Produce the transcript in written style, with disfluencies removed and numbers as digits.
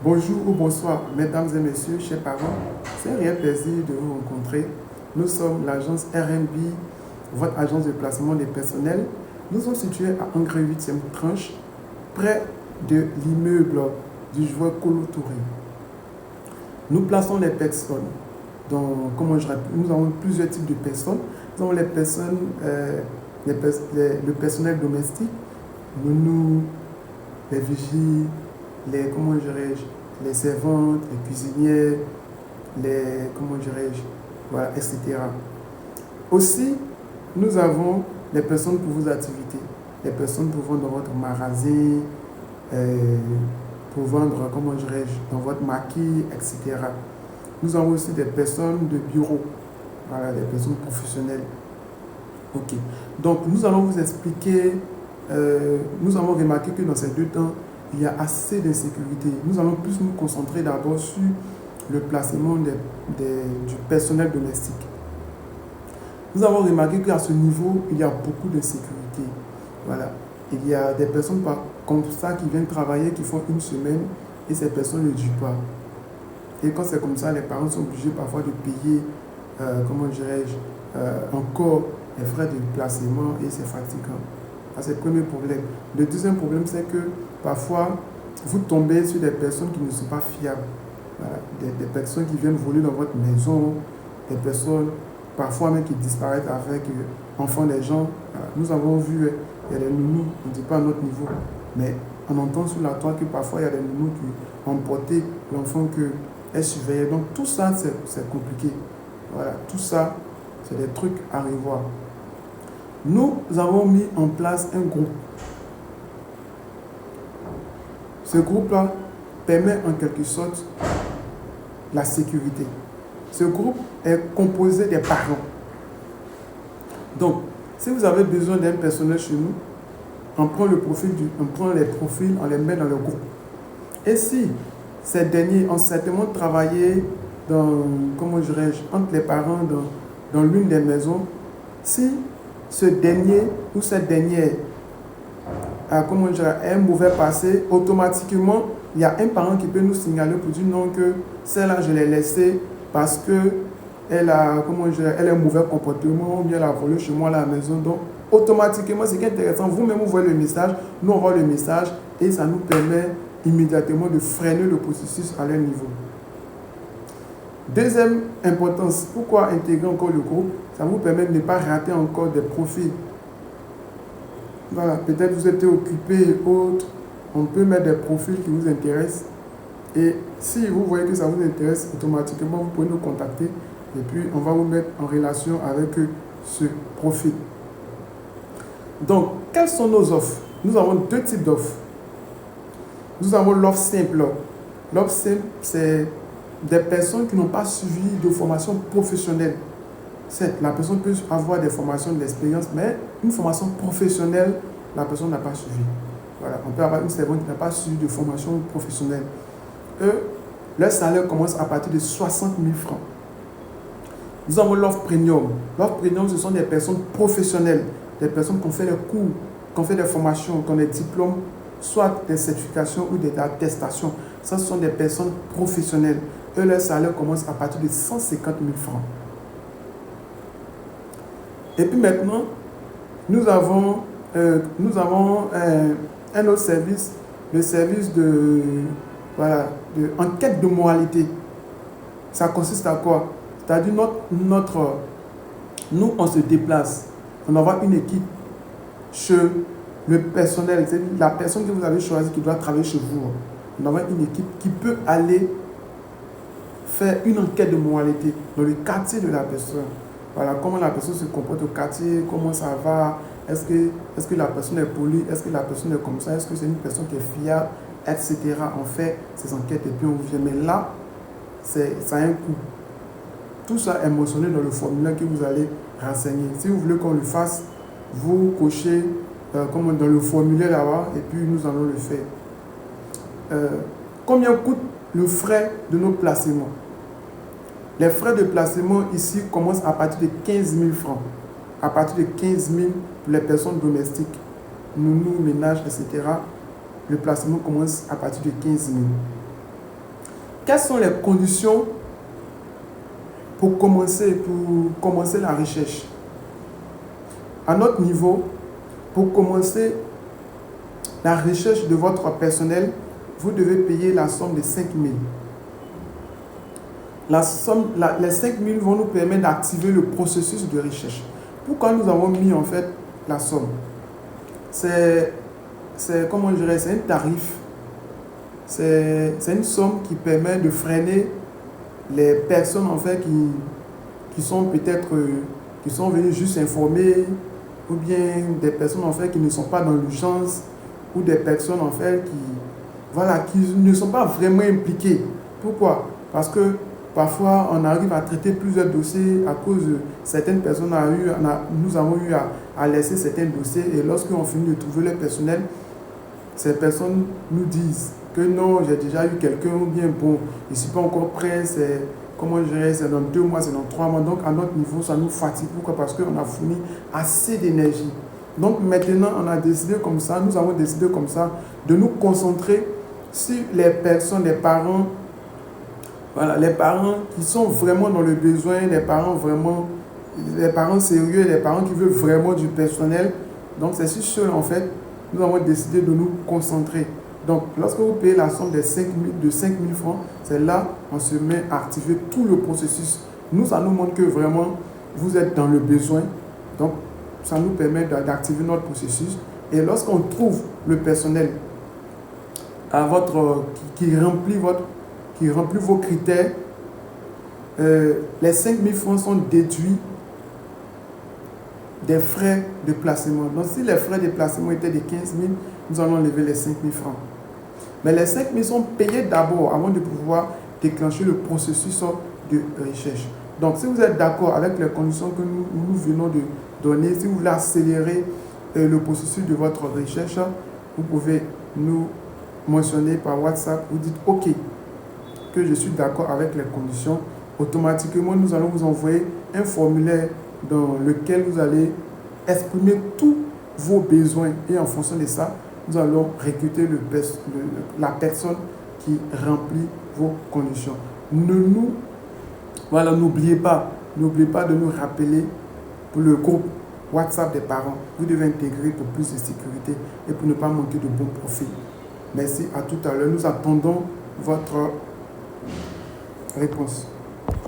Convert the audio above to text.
Bonjour ou bonsoir, mesdames et messieurs, chers parents. C'est un réel plaisir de vous rencontrer. Nous sommes l'agence RMB, votre agence de placement des personnels. Nous sommes situés à Angré 8e tranche, près de l'immeuble du joueur Kolo Touré. Nous plaçons les personnes. Nous avons plusieurs types de personnes. Nous avons les personnes, le personnel domestique, les vigiles, les servantes, les cuisinières, etc. Aussi, nous avons les personnes pour vos activités, les personnes pour vendre dans votre magasin, pour vendre, dans votre maquis, etc. Nous avons aussi des personnes de bureau, voilà, des personnes professionnelles. Ok. Donc, nous allons vous expliquer, nous avons remarqué que dans ces deux temps, il y a assez d'insécurité. Nous allons plus nous concentrer d'abord sur le placement du personnel domestique. Nous avons remarqué qu'à ce niveau, il y a beaucoup d'insécurité. Voilà. Il y a des personnes comme ça qui viennent travailler, qui font une semaine et ces personnes ne durent pas. Et quand c'est comme ça, les parents sont obligés parfois de payer, encore les frais de placement et c'est fatigant. C'est le premier problème. Le deuxième problème, c'est que parfois, vous tombez sur des personnes qui ne sont pas fiables. Voilà. Des personnes qui viennent voler dans votre maison, des personnes parfois même qui disparaissent avec enfants des gens. Voilà. Nous avons vu, il y a des nounous, on ne dit pas à notre niveau, mais on entend sur la toile que parfois il y a des nounous qui ont porté l'enfant qu'elles surveillaient. Donc tout ça, c'est compliqué. Voilà. Tout ça, c'est des trucs à revoir. Nous avons mis en place un groupe. Ce groupe-là permet en quelque sorte la sécurité. Ce groupe est composé des parents. Donc, si vous avez besoin d'un personnel chez nous, on prend les profils, on les met dans le groupe. Et si ces derniers ont certainement travaillé entre les parents dans l'une des maisons, si ce dernier ou cette dernière a un mauvais passé, automatiquement, il y a un parent qui peut nous signaler pour dire non, que celle-là, je l'ai laissée parce qu'elle a un mauvais comportement, ou bien elle a volé chez moi à la maison. Donc, automatiquement, c'est intéressant. Vous-même, vous voyez le message, nous, on voit le message et ça nous permet immédiatement de freiner le processus à leur niveau. Deuxième importance, pourquoi intégrer encore le groupe? Ça vous permet de ne pas rater encore des profils. Voilà, peut-être vous êtes occupé et autres, on peut mettre des profils qui vous intéressent. Et si vous voyez que ça vous intéresse, automatiquement vous pouvez nous contacter et puis on va vous mettre en relation avec ce profil. Donc, quelles sont nos offres? Nous avons deux types d'offres. Nous avons l'offre simple. L'offre simple, c'est des personnes qui n'ont pas suivi de formation professionnelle. Certes, la personne peut avoir des formations d'expérience, mais une formation professionnelle, la personne n'a pas suivi. Voilà. On peut avoir une servante qui n'a pas suivi de formation professionnelle. Leur salaire commence à partir de 60 000 francs. Nous avons l'offre premium. L'offre premium, ce sont des personnes professionnelles, des personnes qui ont fait des cours, qui ont fait des formations, qui ont des diplômes, soit des certifications ou des attestations. Ça, ce sont des personnes professionnelles. Leur salaire commence à partir de 150 000 francs. Et puis maintenant, nous avons un autre service, le service de enquête de moralité. Ça consiste à quoi? C'est-à-dire nous, on se déplace. On envoie une équipe chez le personnel, c'est la personne que vous avez choisie qui doit travailler chez vous. On envoie une équipe qui peut aller faire une enquête de moralité dans le quartier de la personne. Voilà, comment la personne se comporte au quartier, comment ça va, est-ce que la personne est polie, est-ce que la personne est comme ça, est-ce que c'est une personne qui est fiable, etc. On fait ces enquêtes et puis on vient. Mais là, ça a un coût. Tout ça est mentionné dans le formulaire que vous allez renseigner. Si vous voulez qu'on le fasse, vous cochez dans le formulaire là-bas et puis nous allons le faire. Combien coûte le frais de nos placements? Les frais de placement ici commencent à partir de 15 000 francs. À partir de 15 000 pour les personnes domestiques, nounous, ménages, etc. Le placement commence à partir de 15 000. quelles sont les conditions pour commencer la recherche? À notre niveau, pour commencer la recherche de votre personnel, vous devez payer la somme de 5 000. Les 5 000 vont nous permettre d'activer le processus de recherche. Pourquoi nous avons mis en fait la somme? C'est un tarif. C'est une somme qui permet de freiner les personnes en fait qui sont peut-être qui sont venues juste informer, ou bien des personnes en fait qui ne sont pas dans l'urgence, ou des personnes en fait qui ne sont pas vraiment impliquées. Pourquoi? Parce que parfois on arrive à traiter plusieurs dossiers à cause de certaines personnes nous avons eu à laisser certains dossiers, et lorsqu'on finit de trouver le personnel, ces personnes nous disent que non, j'ai déjà eu quelqu'un, ou bien bon, je ne suis pas encore prêt, c'est dans 2 mois, c'est dans 3 mois. Donc à notre niveau, ça nous fatigue. Pourquoi? Parce qu'on a fourni assez d'énergie. Donc maintenant, nous avons décidé comme ça de nous concentrer sur les personnes, les parents qui sont vraiment dans le besoin, les parents sérieux, les parents qui veulent vraiment du personnel. Donc c'est sur cela en fait, nous avons décidé de nous concentrer. Donc lorsque vous payez la somme de 5 000 francs, c'est là on se met à activer tout le processus. Ça nous montre que vraiment vous êtes dans le besoin. Donc ça nous permet d'activer notre processus. Et lorsqu'on trouve le personnel qui remplit vos critères, les 5 000 francs sont déduits des frais de placement. Donc si les frais de placement étaient de 15 000, nous allons enlever les 5 000 francs. Mais les 5 000 sont payés d'abord avant de pouvoir déclencher le processus de recherche. Donc si vous êtes d'accord avec les conditions que nous venons de donner, si vous voulez accélérer le processus de votre recherche, vous pouvez nous mentionner par WhatsApp. Vous dites OK, que je suis d'accord avec les conditions. Automatiquement, nous allons vous envoyer un formulaire dans lequel vous allez exprimer tous vos besoins, et en fonction de ça, nous allons recruter la personne qui remplit vos conditions. N'oubliez pas de nous rappeler pour le groupe WhatsApp des parents. Vous devez intégrer pour plus de sécurité et pour ne pas manquer de bons profils. Merci, à tout à l'heure. Nous attendons votre réponse.